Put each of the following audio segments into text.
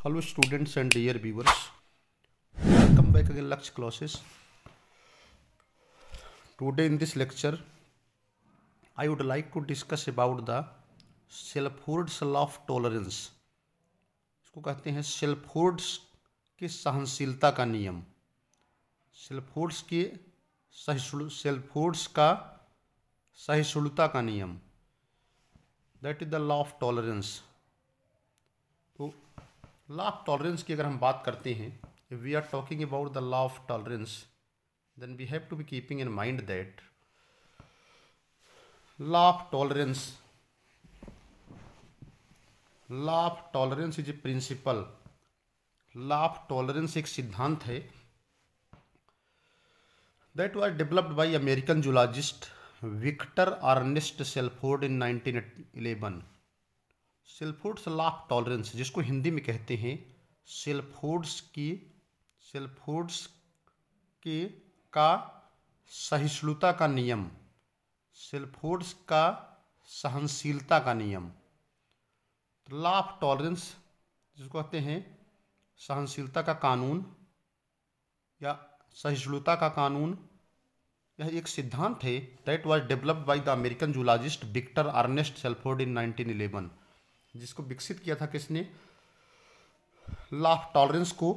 Hello students and dear viewers, welcome back again Lakshya classes. Today in this lecture I would like to discuss about the Shelford's law of tolerance. इसको कहते हैं शेल्फोर्ड्स की सहनशीलता का नियम. शेल्फोर्ड्स का सहिष्णुता का नियम, that is the law of tolerance. तो लॉ ऑफ टॉलरेंस की अगर हम बात करते हैं, if we are talking about the law of tolerance, then we have to be keeping in mind that law of tolerance is a principle. law of tolerance एक सिद्धांत है that was developed by American zoologist Victor Ernest Shelford in 1911. Shelford's law of tolerance, जिसको हिंदी में कहते हैं शेल्फोर्ड्स के का सहिष्णुता का नियम, शेल्फोर्ड्स का सहनशीलता का नियम. लॉ ऑफ टॉलरेंस जिसको कहते हैं सहनशीलता का कानून या सहिष्णुता का कानून, यह एक सिद्धांत है that was developed by the American zoologist Victor Ernest Shelford in 1911. जिसको विकसित किया था किसने? लॉ ऑफ टॉलरेंस को.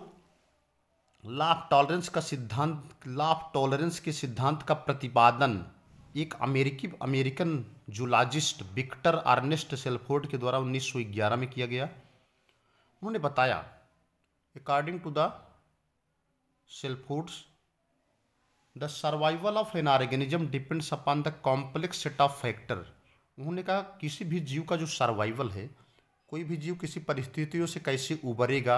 लॉ ऑफ टॉलरेंस का सिद्धांत, लॉ ऑफ टॉलरेंस के सिद्धांत का प्रतिपादन एक American zoologist Victor Ernest Shelford के द्वारा 1911 में किया गया. उन्होंने बताया, according to the Shelford's, the survival of an organism depends upon the complex set of factor. उन्होंने कहा किसी भी जीव का जो सर्वाइवल है, कोई भी जीव किसी परिस्थितियों से कैसे उबरेगा,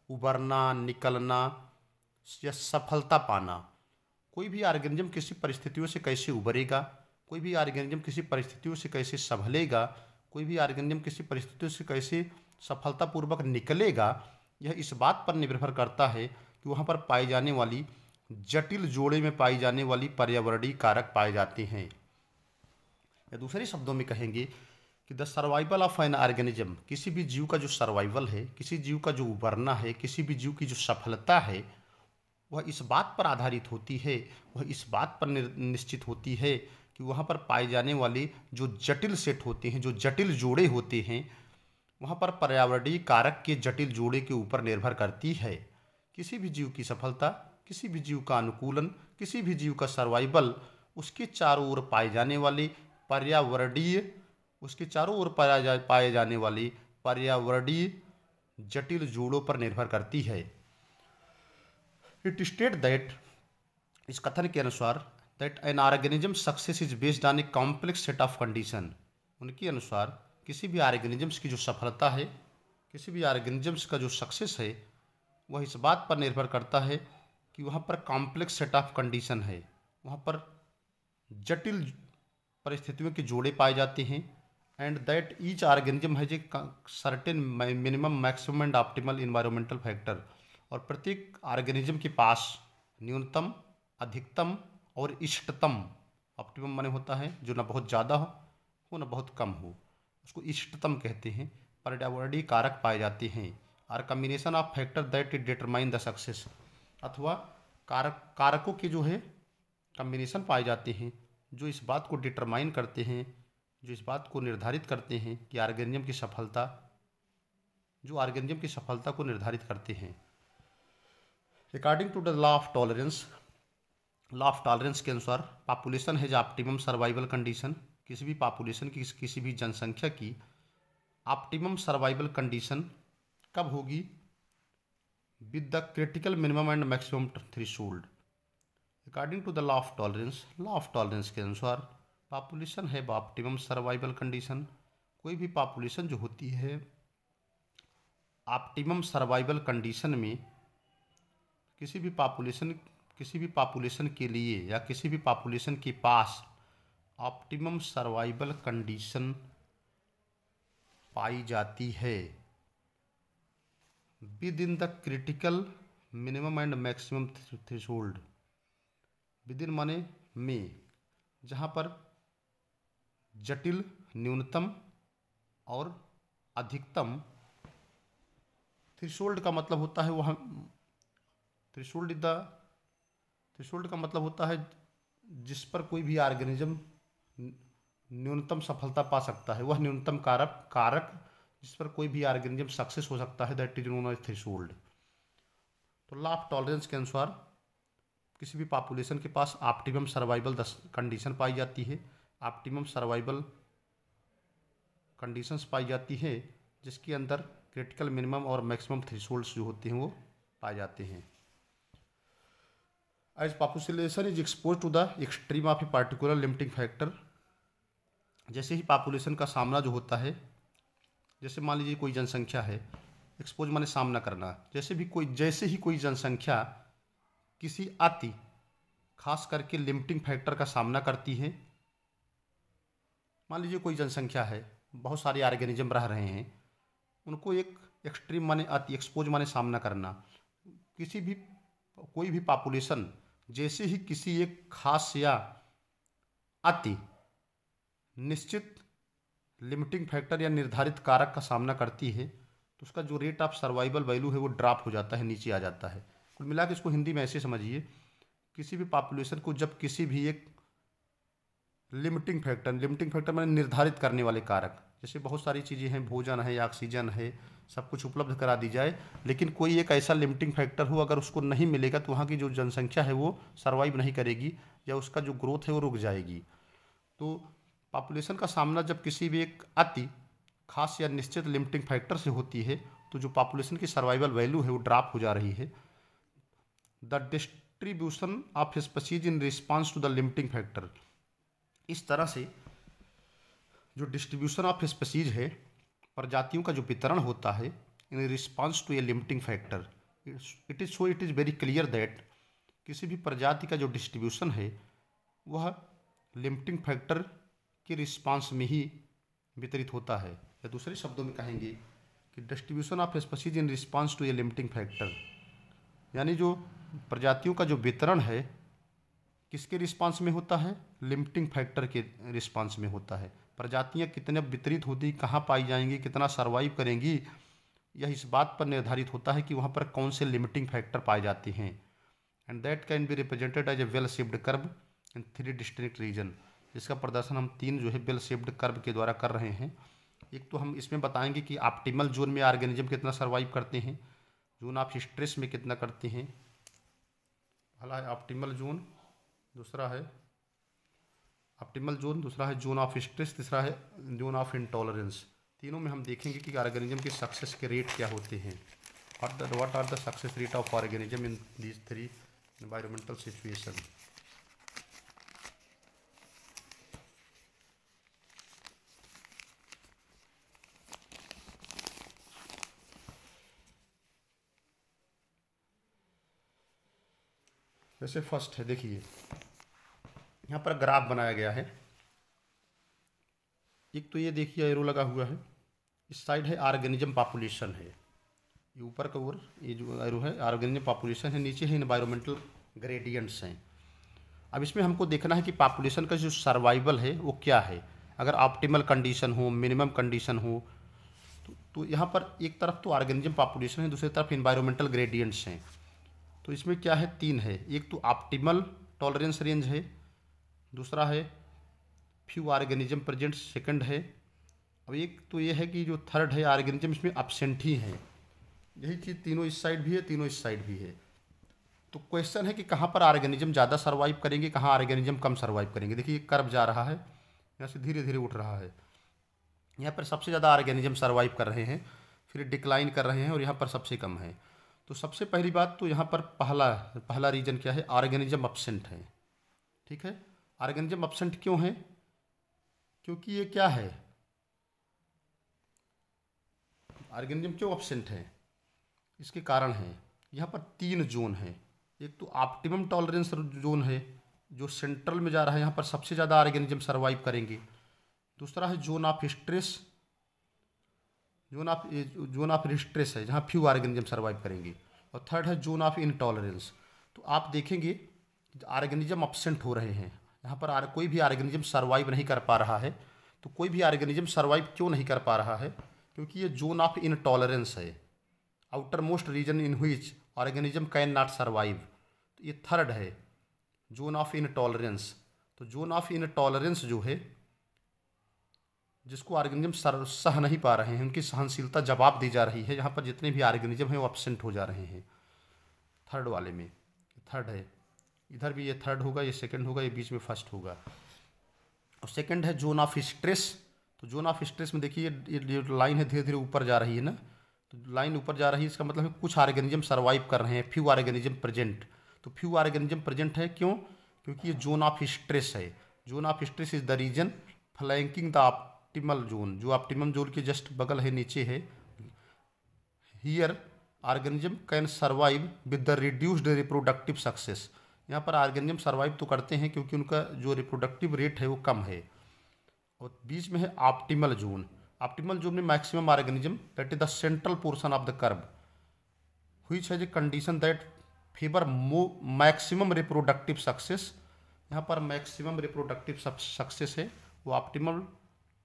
उबरना, निकलना या सफलता पाना, कोई भी ऑर्गेनिज्म किसी परिस्थितियों से कैसे उबरेगा, कोई भी ऑर्गेनिज्म किसी परिस्थितियों से कैसे संभलेगा, कोई भी ऑर्गेनिज्म किसी परिस्थितियों से कैसे सफलतापूर्वक निकलेगा, यह इस बात पर निर्भर करता है कि वहाँ पर पाई जाने वाली जटिल जोड़े में पाई जाने वाली पर्यावरणीय कारक पाए जाते हैं. या दूसरे शब्दों में कहेंगे कि the survival of an organism, किसी भी जीव का जो सर्वाइवल है, किसी जीव का जो उबरना है, किसी भी जीव की जो सफलता है, वह इस बात पर आधारित होती है, वह इस बात पर निश्चित होती है कि वहाँ पर पाए जाने वाले जो जटिल सेट होते हैं, जो जटिल जोड़े होते हैं, वहाँ पर पर्यावरणीय कारक के जटिल जोड़े के ऊपर निर्भर करती है. किसी भी जीव की सफलता, किसी भी जीव का अनुकूलन, किसी भी जीव का सर्वाइवल उसके चारों ओर पाए जाने वाले पाए जाने वाली पर्यावरणीय जटिल जोड़ों पर निर्भर करती है. इट स्टेट दैट, इस कथन के अनुसार, that an organism success is based on a complex set of condition. उनके अनुसार किसी भी ऑर्गेनिजम्स की जो सफलता है, किसी भी ऑर्गेनिजम्स का जो सक्सेस है, वह इस बात पर निर्भर करता है कि वहाँ पर कॉम्प्लेक्स सेट ऑफ कंडीशन है, वहाँ पर जटिल परिस्थितियों के जोड़े पाए जाते हैं. And that each organism has a certain minimum, maximum and optimal environmental factor. और प्रत्येक ऑर्गेनिज्म के पास न्यूनतम, अधिकतम और इष्टतम, ऑप्टिमम माने होता है जो ना बहुत ज़्यादा हो ना बहुत कम हो, उसको इष्टतम कहते हैं, पर्यावरणीय कारक पाए जाते हैं. Are combination of factor that it determine the success, अथवा कारकों के जो है कम्बिनेशन पाए जाते हैं जो इस बात को डिटरमाइन करते हैं, जो इस बात को निर्धारित करते हैं कि ऑर्गेनिज्म की सफलता, जो ऑर्गेनिज्म की सफलता को निर्धारित करते हैं. According to the law of tolerance, law of tolerance के अनुसार population has optimum survival condition. किसी भी पॉपुलेशन की, किसी भी जनसंख्या की ऑप्टिमम सर्वाइवल कंडीशन कब होगी? With the critical minimum and maximum threshold. According to the law of tolerance, law of tolerance के अनुसार पॉपुलेशन है ऑप्टिमम सर्वाइवल कंडीशन. कोई भी पॉपुलेशन जो होती है ऑप्टिमम सर्वाइवल कंडीशन में, किसी भी पॉपुलेशन के लिए या किसी भी पॉपुलेशन के पास ऑप्टिमम सर्वाइवल कंडीशन पाई जाती है with in the critical minimum and maximum threshold. With in माने में, जहाँ पर जटिल न्यूनतम और अधिकतम थ्रेशोल्ड का मतलब होता है वह थ्रेशोल्ड इज द थ्रेशोल्ड का मतलब होता है जिस पर कोई भी ऑर्गेनिज्म न्यूनतम सफलता पा सकता है, वह न्यूनतम कारक कारक जिस पर कोई भी ऑर्गेनिज्म सक्सेस हो सकता है, that is known as threshold. तो लॉ ऑफ टॉलरेंस के अनुसार किसी भी पॉपुलेशन के पास ऑप्टिमम सर्वाइवल कंडीशन पाई जाती है, ऑप्टिमम सर्वाइवल कंडीशंस पाई जाती है जिसके अंदर क्रिटिकल मिनिमम और मैक्सिमम थ्रेशोल्ड्स जो होते हैं वो पाए जाते हैं। As population is expose to the extreme of a particular limiting factor, जैसे ही पॉपुलेशन का सामना जो होता है, जैसे मान लीजिए कोई जनसंख्या है, एक्सपोज माने सामना करना, जैसे ही कोई जनसंख्या किसी अति खास करके लिमिटिंग फैक्टर का सामना करती है, मान लीजिए कोई जनसंख्या है, बहुत सारे ऑर्गेनिज्म रह रहे हैं, उनको एक एक्सट्रीम माने अति, एक्सपोज माने सामना करना, कोई भी पॉपुलेशन जैसे ही किसी एक खास या अति निश्चित लिमिटिंग फैक्टर या निर्धारित कारक का सामना करती है तो उसका जो रेट ऑफ सर्वाइवल वैल्यू है वो ड्रॉप हो जाता है, नीचे आ जाता है। कुल मिला के इसको हिंदी में ऐसे समझिए, किसी भी पॉपुलेशन को जब किसी भी एक लिमिटिंग फैक्टर माने निर्धारित करने वाले कारक, जैसे बहुत सारी चीज़ें हैं, भोजन है, ऑक्सीजन है, सब कुछ उपलब्ध करा दी जाए, लेकिन कोई एक ऐसा लिमिटिंग फैक्टर हो, अगर उसको नहीं मिलेगा तो वहाँ की जो जनसंख्या है वो सर्वाइव नहीं करेगी या उसका जो ग्रोथ है वो रुक जाएगी। तो पॉपुलेशन का सामना जब किसी भी एक अति खास या निश्चित लिमिटिंग फैक्टर से होती है तो जो पॉपुलेशन की सर्वाइवल वैल्यू है वो ड्रॉप हो जा रही है। The distribution of species in response to the limiting factor, इस तरह से जो डिस्ट्रीब्यूशन ऑफ स्पीशीज है, प्रजातियों का जो वितरण होता है in response to a limiting factor, it is very clear that किसी भी प्रजाति का जो डिस्ट्रीब्यूशन है वह लिमिटिंग फैक्टर के रिस्पॉन्स में ही वितरित होता है, या दूसरे शब्दों में कहेंगे कि distribution of species in response to a limiting factor, यानी जो प्रजातियों का जो वितरण है किसके रिस्पांस में होता है, लिमिटिंग फैक्टर के रिस्पांस में होता है। प्रजातियां कितने वितरित होती, कहाँ पाई जाएंगी, कितना सर्वाइव करेंगी, यह इस बात पर निर्धारित होता है कि वहाँ पर कौन से लिमिटिंग फैक्टर पाए जाते हैं। And that can be represented as a well shaped curve in 3 distinct region, जिसका प्रदर्शन हम 3 जो है वेल शेप्ड कर्व के द्वारा कर रहे हैं। एक तो हम इसमें बताएंगे कि ऑप्टिमल जोन में ऑर्गेनिज्म कितना सर्वाइव करते हैं, जोन ऑफ स्ट्रेस में कितना करते हैं, पहला है ऑप्टिमल जोन, दूसरा है ऑप्टिमल जोन, दूसरा है जोन ऑफ स्ट्रेस, तीसरा है जोन ऑफ इंटॉलरेंस। तीनों में हम देखेंगे कि ऑर्गेनिज्म के सक्सेस के रेट क्या होते हैं, what are the success rate of organism in these 3 environmental situation. जैसे फर्स्ट है, देखिए यहाँ पर ग्राफ बनाया गया है, एक तो ये देखिए एरो लगा हुआ है, इस साइड है ऑर्गेनिज्म पॉपुलेशन है, ये ऊपर का ओर ये जो एरो है ऑर्गेनिज्म पॉपुलेशन है, नीचे है एनवायरमेंटल ग्रेडियंट्स हैं। अब इसमें हमको देखना है कि पॉपुलेशन का जो सर्वाइवल है वो क्या है, अगर ऑप्टिमल कंडीशन हो, मिनिमम कंडीशन हो, तो यहाँ पर एक तरफ तो ऑर्गेनिज्म पॉपुलेशन है, दूसरी तरफ एनवायरमेंटल ग्रेडियंट्स हैं। तो इसमें क्या है, 3 है, एक तो ऑप्टिमल टॉलरेंस रेंज है, दूसरा है फ्यू ऑर्गेनिज्म प्रेजेंट, सेकंड है, अब एक तो ये है कि जो थर्ड है ऑर्गेनिज्म इसमें एब्सेंट ही है। यही चीज़ तीनों इस साइड भी है, तीनों इस साइड भी है। तो क्वेश्चन है कि कहाँ पर ऑर्गेनिज्म ज़्यादा सर्वाइव करेंगे, कहाँ ऑर्गेनिज्म कम सर्वाइव करेंगे। देखिए ये कर्व जा रहा है, यहाँ से धीरे धीरे उठ रहा है, यहाँ पर सबसे ज़्यादा ऑर्गेनिज्म सर्वाइव कर रहे हैं, फिर डिक्लाइन कर रहे हैं, और यहाँ पर सबसे कम है। तो सबसे पहली बात तो यहाँ पर पहला रीजन क्या है, ऑर्गेनिज्म एब्सेंट है। ठीक है, ऑर्गेनिज्म एब्सेंट क्यों है, क्योंकि ये क्या है, ऑर्गेनिज्म क्यों एब्सेंट है, इसके कारण है यहाँ पर 3 जोन है। एक तो ऑप्टिमम टॉलरेंस जोन है जो सेंट्रल में जा रहा है, यहाँ पर सबसे ज़्यादा ऑर्गेनिज्म सर्वाइव करेंगे। दूसरा है zone of stress, zone of stress है जहाँ फ्यू ऑर्गेनिज्म सर्वाइव करेंगे, और थर्ड है जोन ऑफ इनटॉलरेंस। तो आप देखेंगे ऑर्गेनिज्म एब्सेंट हो रहे हैं, यहाँ पर कोई भी ऑर्गेनिज्म सर्वाइव नहीं कर पा रहा है। तो कोई भी ऑर्गेनिज्म सर्वाइव क्यों नहीं कर पा रहा है, क्योंकि ये जोन ऑफ इनटॉलरेंस है, outer most region in which organism can not survive. तो ये थर्ड है जोन ऑफ इनटॉलरेंस। तो जोन ऑफ इनटॉलरेंस जो है, जिसको ऑर्गेनिज्म सह नहीं पा रहे हैं, उनकी सहनशीलता जवाब दी जा रही है, यहाँ पर जितने भी ऑर्गेनिज्म हैं वो एब्सेंट हो जा रहे हैं थर्ड वाले में। थर्ड है, इधर भी ये थर्ड होगा, ये सेकंड होगा, ये बीच में फर्स्ट होगा। और सेकंड है जोन ऑफ स्ट्रेस। तो जोन ऑफ स्ट्रेस में देखिए ये लाइन है धीरे धीरे ऊपर जा रही है ना, तो लाइन ऊपर जा रही है, इसका मतलब है कुछ ऑर्गेनिज्म सर्वाइव कर रहे हैं, फ्यू ऑर्गेनिज्म प्रेजेंट। तो फ्यू ऑर्गेनिज्म प्रेजेंट है, क्यों? क्योंकि ये जोन ऑफ स्ट्रेस है। Zone of stress is the region flanking the optimal zone, जो ऑप्टिमम जोन के जस्ट बगल है, नीचे है। Here organism can survive with the reduced reproductive success. यहाँ पर ऑर्गेनिज्म सर्वाइव तो करते हैं क्योंकि उनका जो रिप्रोडक्टिव रेट है वो कम है। और बीच में है ऑप्टिमल जोन। ऑप्टिमल जोन में maximum organism, that is the central portion of the curve, which has a condition that favour maximum reproductive success. यहाँ पर मैक्सिमम रिप्रोडक्टिव सक्सेस है, वो ऑप्टिमल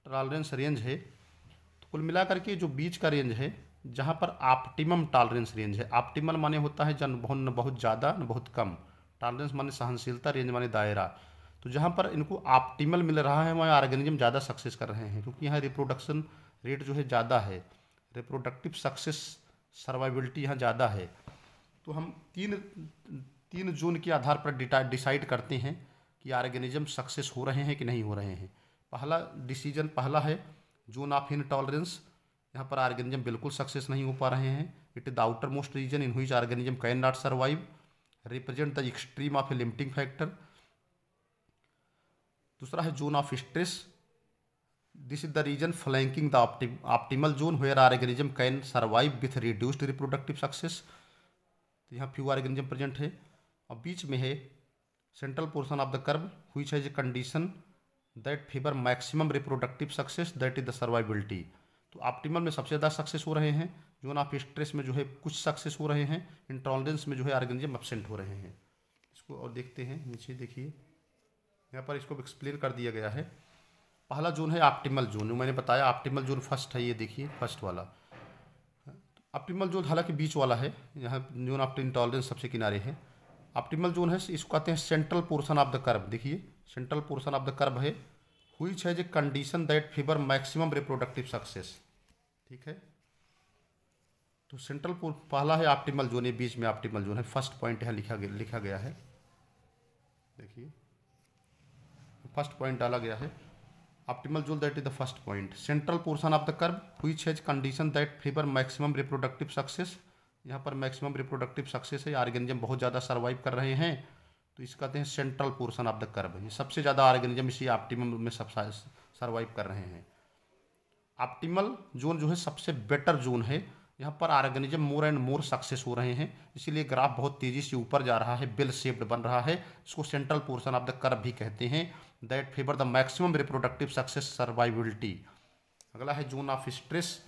टॉलरेंस रेंज है। तो कुल मिलाकर के जो बीच का रेंज है, जहाँ पर ऑप्टिमम टॉलरेंस रेंज है, ऑप्टिमल माने होता है जन बहुत, न बहुत ज़्यादा न बहुत कम, टॉलरेंस माने सहनशीलता, रेंज माने दायरा। तो जहाँ पर इनको ऑप्टिमल मिल रहा है वहाँ ऑर्गेनिज्म ज़्यादा सक्सेस कर रहे हैं, क्योंकि यहाँ रिप्रोडक्शन रेट जो है ज़्यादा है, रिप्रोडक्टिव सक्सेस सर्वाइबिलिटी यहाँ ज़्यादा है। तो हम तीन जोन के आधार पर डिसाइड करते हैं कि ऑर्गेनिज्म सक्सेस हो रहे हैं कि नहीं हो रहे हैं। पहला है जोन ऑफ इनटॉलरेंस। यहाँ पर ऑर्गेनिज्म बिल्कुल सक्सेस नहीं हो पा रहे हैं। It is the outer most region in which organism can not survive, represent the extreme of a limiting factor. दूसरा है zone of stress. This is the region flanking the optimal zone where organism can survive with reduced reproductive success. तो यहाँ few organism present है। और बीच में है central portion of the curve which has a condition that favour maximum reproductive success, that is the survivability. तो optimal में सबसे ज़्यादा सक्सेस हो रहे हैं, जोन ऑफ स्ट्रेस में जो है कुछ सक्सेस हो रहे हैं, इंटॉलरेंस में जो है ऑर्गेनिज्म एब्सेंट हो रहे हैं। इसको और देखते हैं, नीचे देखिए, यहाँ पर इसको एक्सप्लेन कर दिया गया है। पहला जोन है ऑप्टिमल जोन, जो मैंने बताया ऑप्टिमल जोन फर्स्ट है, ये देखिए फर्स्ट वाला ऑप्टिमल जोन, हालांकि बीच वाला है, यहाँ जोन ऑफ इंटॉलरेंस सबसे किनारे है। ऑप्टिमल जोन है, इसको कहते हैं central portion of the curve. देखिए central portion of the curve है, which has a condition that favour maximum reproductive success. ठीक है, तो सेंट्रल पहला है ऑप्टिमल जोन, ये बीच में ऑप्टिमल जोन है, फर्स्ट पॉइंट यहाँ लिखा गया है। देखिए फर्स्ट पॉइंट डाला गया है, optimal zone that is the first point, central portion of the curve which has condition that favour maximum reproductive success. यहाँ पर मैक्सिमम रिप्रोडक्टिव सक्सेस है, ऑर्गेनिज्म बहुत ज़्यादा सर्वाइव कर रहे हैं, तो इसका कहते हैं central portion of the curve. ये सबसे ज़्यादा ऑर्गेनिज्म इसी ऑप्टिमम में सब सर्वाइव कर रहे हैं। ऑप्टिमल जोन जो है सबसे बेटर जोन है, यहाँ पर organism more and more success हो रहे हैं, इसीलिए ग्राफ बहुत तेज़ी से ऊपर जा रहा है, बेल शेप्ड बन रहा है। इसको central portion of the curve भी कहते हैं, that favour the maximum reproductive success survivability. अगला है zone of stress.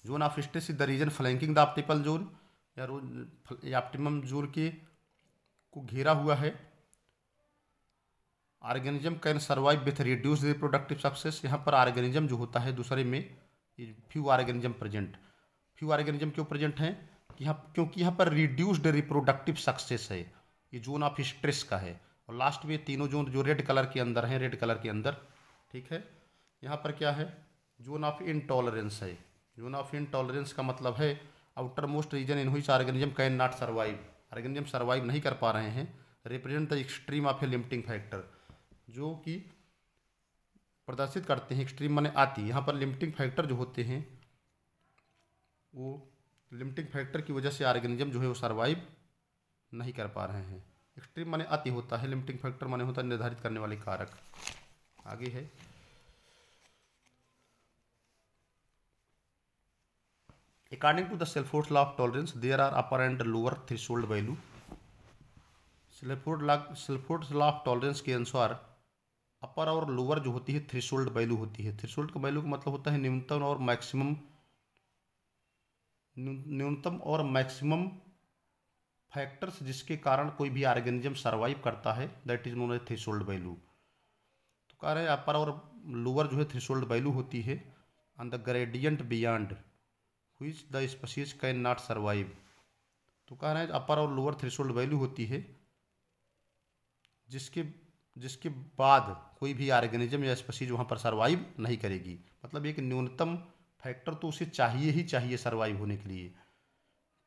Zone of stress is the region flanking the optimal zone, या ऑप्टिमम जोन के को घेरा हुआ है। Organism can survive with reduced reproductive success. यहाँ पर ऑर्गेनिज्म जो होता है दूसरे में few organism present. Few organism क्यों प्रेजेंट हैं? क्योंकि यहाँ पर रिड्यूस्ड रिप्रोडक्टिव सक्सेस है, ये जोन ऑफ स्ट्रेस का है। और लास्ट में तीनों जोन जो रेड कलर के अंदर हैं, रेड कलर के अंदर, ठीक है, यहाँ पर क्या है? जोन ऑफ इनटॉलरेंस है। जोन ऑफ इनटॉलरेंस का मतलब है outer most region in which organism can not survive, organism survive नहीं कर पा रहे हैं, represent the extreme of a limiting factor, जो कि प्रदर्शित करते हैं एक्सट्रीम माने अति। यहाँ पर लिमिटिंग फैक्टर जो होते हैं, वो लिमिटिंग फैक्टर की वजह से ऑर्गेनिज्म जो है वो सर्वाइव नहीं कर पा रहे हैं। एक्सट्रीम माने अति होता है, लिमिटिंग फैक्टर माने होता है निर्धारित करने वाले कारक। आगे है according to the Shelford law of tolerance there are upper and lower threshold value. Shelford law of tolerance के अनुसार अपर और लोअर जो होती है थ्रेशोल्ड वैल्यू होती है। थ्रेशोल्ड का वैल्यू का मतलब होता है न्यूनतम और मैक्सिमम फैक्टर्स जिसके कारण कोई भी ऑर्गेनिज्म सर्वाइव करता है, that is known as threshold value. तो कह रहे हैं अपर और लोअर जो है थ्रेशोल्ड वैल्यू होती है on the gradient beyond which the species can not survive. तो कह रहे हैं अपर और लोअर थ्रेशोल्ड वैल्यू होती है जिसके जिसके बाद कोई भी ऑर्गेनिज्म या स्पीशीज वहाँ पर सर्वाइव नहीं करेगी। मतलब एक न्यूनतम फैक्टर तो उसे चाहिए ही चाहिए सर्वाइव होने के लिए,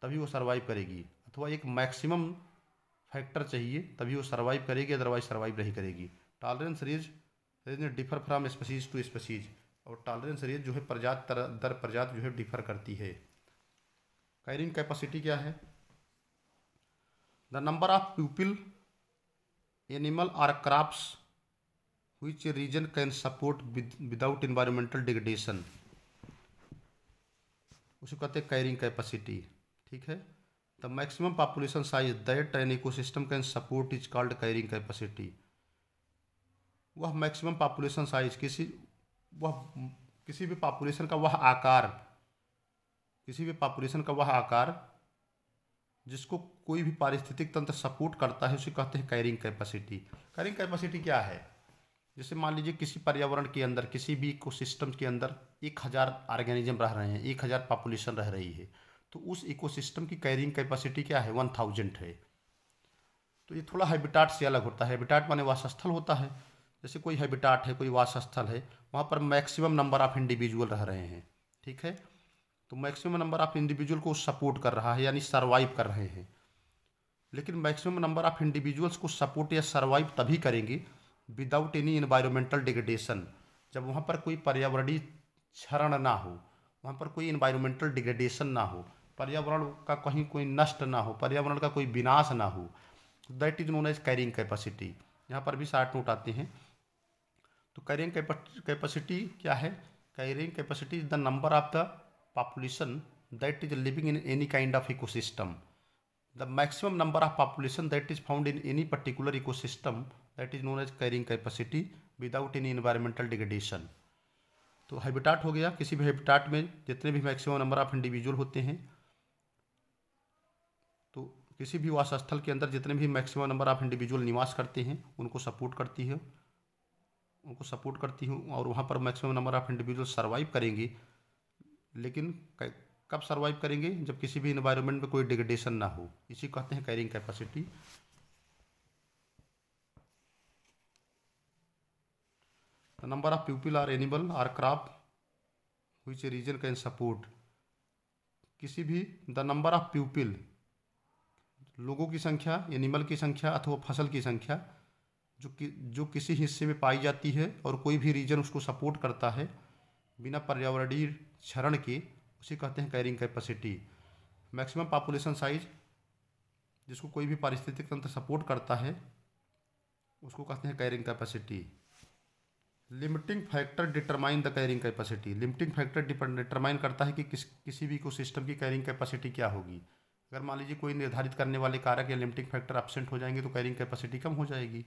तभी वो सर्वाइव करेगी, अथवा एक मैक्सिमम फैक्टर चाहिए तभी वो सर्वाइव करेगी, अदरवाइज सर्वाइव नहीं करेगी। Tolerance range differ from species to species, और टॉलरेंस रेंज जो है प्रजात दर प्रजात जो है डिफर करती है। कैरिंग कैपेसिटी क्या है? The number of people animal और crops which a region can support without environmental degradation, उसे कहते हैं कैरिंग कैपेसिटी। ठीक है, the maximum population size that an ecosystem can support is called carrying capacity. वह maximum population size किसी भी population का वह आकार, किसी भी पॉपुलेशन का वह आकार जिसको कोई भी पारिस्थितिक तंत्र सपोर्ट करता है उसे कहते हैं कैरिंग कैपेसिटी। कैरिंग कैपेसिटी क्या है? जैसे मान लीजिए किसी पर्यावरण के अंदर, किसी भी इकोसिस्टम के अंदर 1000 ऑर्गेनिज्म रह रहे हैं, 1000 पॉपुलेशन रह रही है, तो उस इकोसिस्टम की कैरिंग कैपेसिटी क्या है? 1000 है। तो ये थोड़ा हैबिटाट से अलग होता है। हैबिटाट माने वासस्थल होता है। जैसे कोई हैबिटाट है, कोई वासस्थल है, वहाँ पर मैक्सिमम नंबर ऑफ इंडिविजुअल रह रहे हैं। ठीक है, तो मैक्सिमम नंबर ऑफ इंडिविजुअल को सपोर्ट कर रहा है, यानी सर्वाइव कर रहे हैं। लेकिन मैक्सिमम नंबर ऑफ इंडिविजुअल्स को सपोर्ट या सर्वाइव तभी करेंगे विदाउट एनी एनवायरमेंटल डिग्रेडेशन, जब वहाँ पर कोई पर्यावरणीय क्षरण ना हो, वहाँ पर कोई एनवायरमेंटल डिग्रेडेशन ना हो, पर्यावरण का कहीं कोई नष्ट ना हो, पर्यावरण का कोई विनाश ना हो। That is known as carrying capacity. यहाँ पर भी शार्ट नोट आते हैं। तो कैरिंग कैपेसिटी क्या है? Carrying capacity is the number of the population that is living in any kind of ecosystem, the maximum number of population that is found in any particular ecosystem, that is known as carrying capacity without any environmental degradation। तो habitat हो गया, किसी भी habitat में जितने भी maximum number of individual होते हैं, तो किसी भी वासस्थल के अंदर जितने भी मैक्सिमम नंबर ऑफ इंडिविजुअल निवास करते हैं उनको सपोर्ट करती है, और वहाँ पर maximum number of individual survive करेंगे। लेकिन कब सर्वाइव करेंगे? जब किसी भी एनवायरनमेंट में कोई डिग्रेडेशन ना हो। इसी कहते हैं carrying capacity. The number of people or animal or crop which a region can support, किसी भी द नंबर ऑफ पीपल, लोगों की संख्या, एनिमल की संख्या अथवा फसल की संख्या जो किसी हिस्से में पाई जाती है और कोई भी रीजन उसको सपोर्ट करता है बिना पर्यावरणीय क्षरण के, उसे कहते हैं carrying capacity. Maximum population size, जिसको कोई भी पारिस्थितिक तंत्र सपोर्ट करता है उसको कहते हैं carrying capacity. Limiting factor determine the carrying capacity. Limiting factor determine करता है कि किसी भी इकोसिस्टम की कैरिंग कैपेसिटी क्या होगी। अगर मान लीजिए कोई निर्धारित करने वाले कारक या लिमिटिंग फैक्टर एब्सेंट हो जाएंगे तो कैरिंग कैपेसिटी कम हो जाएगी।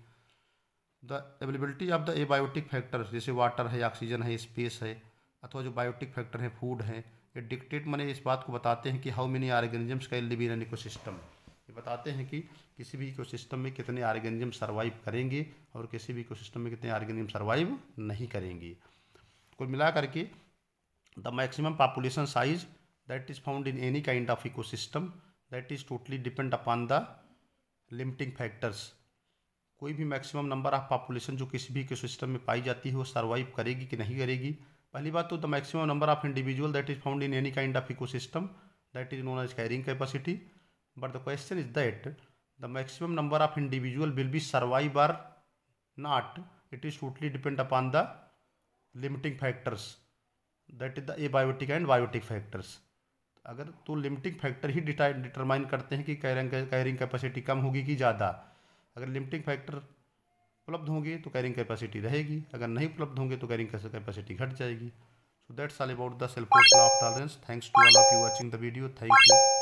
The ability of the abiotic factor, जैसे वाटर है, ऑक्सीजन है, स्पेस है, अथवा जो बायोटिक फैक्टर है, फूड है, ये डिक्टेट माने इस बात को बताते हैं कि how many organisms can live in an ecosystem. ये बताते हैं कि किसी भी इकोसिस्टम में कितने ऑर्गेनिज्म सर्वाइव करेंगे और किसी भी इकोसिस्टम में कितने ऑर्गेनिज्म सर्वाइव नहीं करेंगे। कुल मिला करके the maximum population size that is found in any kind of ecosystem that is totally depend upon the limiting factors. कोई भी मैक्सिमम नंबर ऑफ पॉपुलेशन जो किसी भी इकोसिस्टम में पाई जाती है वो सर्वाइव करेगी कि नहीं करेगी। पहली बात तो the maximum number of individual that is found in any kind of ecosystem that is known as carrying capacity, but the question is that the maximum number of individual will be survive or not, it is totally depend upon the limiting factors that is the abiotic and biotic factors. अगर तो limiting factor ही determine करते हैं कि carrying capacity कम होगी कि ज़्यादा। अगर limiting factor उपलब्ध होंगे तो कैरिंग कैपेसिटी रहेगी, अगर नहीं उपलब्ध होंगे तो कैरिंग कैपेसिटी घट जाएगी। So that's all about the self law of tolerance. Thanks to all of you watching the video. Thank you.